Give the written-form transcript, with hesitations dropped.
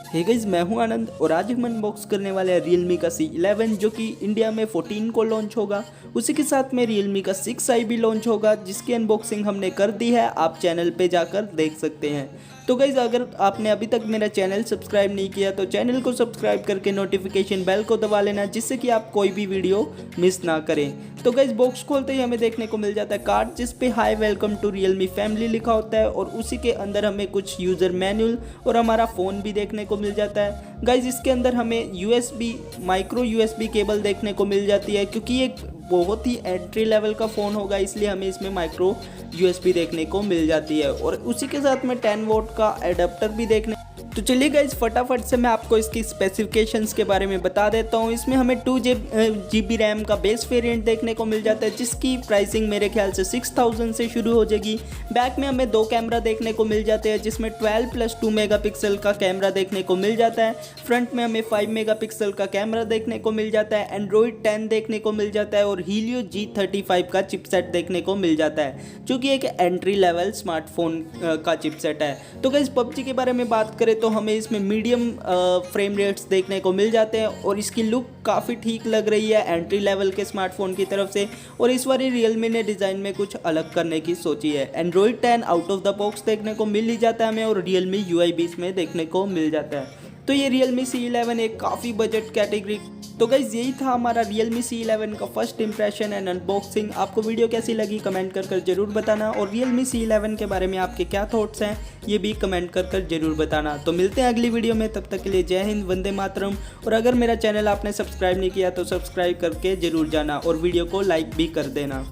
Hey guys, मैं हूं आनंद और आज हम अनबॉक्स करने वाले हैं Realme का C11 जो कि इंडिया में 14 को लॉन्च होगा। उसी के साथ में Realme का 6i भी लॉन्च होगा, जिसकी अनबॉक्सिंग हमने कर दी है, आप चैनल पे जाकर देख सकते हैं। तो गाइस, अगर आपने अभी तक मेरा चैनल सब्सक्राइब नहीं किया तो चैनल को सब्सक्राइब करके नोटिफिकेशन बेल को दबा लेना, जिससे कि आप कोई भी वीडियो मिस ना करें। तो गाइस, बॉक्स खोलते ही हमें देखने को मिल जाता है कार्ड, जिस पे hi welcome to Realme family लिखा होता है और उसी के अंदर हमें कुछ यूज़र मैनुअल और हमारा फ़ोन भी देखने को मिल जाता है। गाइस, इसके अंदर हमें माइक्रो USB केबल देखने को मिल जाती है, क्योंकि ये बहुत ही एंट्री लेवल का फ़ोन होगा, इसलिए हमें इसमें माइक्रो USB देखने को मिल जाती है और उसी के साथ में 10 वोल्ट का एडाप्टर भी देखने। तो चलिए गाइस, फटाफट से मैं आपको इसकी स्पेसिफिकेशंस के बारे में बता देता हूँ। इसमें हमें 2GB रैम का बेस वेरिएंट देखने को मिल जाता है, जिसकी प्राइसिंग मेरे ख्याल से 6000 से शुरू हो जाएगी। बैक में हमें 2 कैमरा देखने को मिल जाते हैं, जिसमें 12+2 मेगापिक्सल का कैमरा देखने को मिल जाता है। फ्रंट में हमें 5 मेगापिक्सल का कैमरा देखने को मिल जाता है। एंड्रॉइड 10 देखने को मिल जाता है और हीलियो G35 का चिपसेट देखने को मिल जाता है, जो कि एक एंट्री लेवल स्मार्टफोन का चिपसेट है। तो गाइस, PUBG के बारे में बात करें तो हमें इसमें मीडियम फ्रेम रेट्स देखने को मिल जाते हैं और इसकी लुक काफ़ी ठीक लग रही है एंट्री लेवल के स्मार्टफोन की तरफ से। और इस बार Realme ने डिज़ाइन में कुछ अलग करने की सोची है। Android 10 out of the box देखने को मिल ही जाता है हमें और Realme UI भी इसमें देखने को मिल जाता है। तो ये Realme C11 एक काफ़ी बजट कैटेगरी। तो गाइज, यही था हमारा Realme C11 का फर्स्ट इंप्रेशन एंड अनबॉक्सिंग। आपको वीडियो कैसी लगी कमेंट कर जरूर बताना, और Realme C11 के बारे में आपके क्या थॉट्स हैं ये भी कमेंट कर जरूर बताना। तो मिलते हैं अगली वीडियो में, तब तक के लिए जय हिंद, वंदे मातरम। और अगर मेरा चैनल आपने सब्सक्राइब नहीं किया तो सब्सक्राइब करके जरूर जाना और वीडियो को लाइक भी कर देना।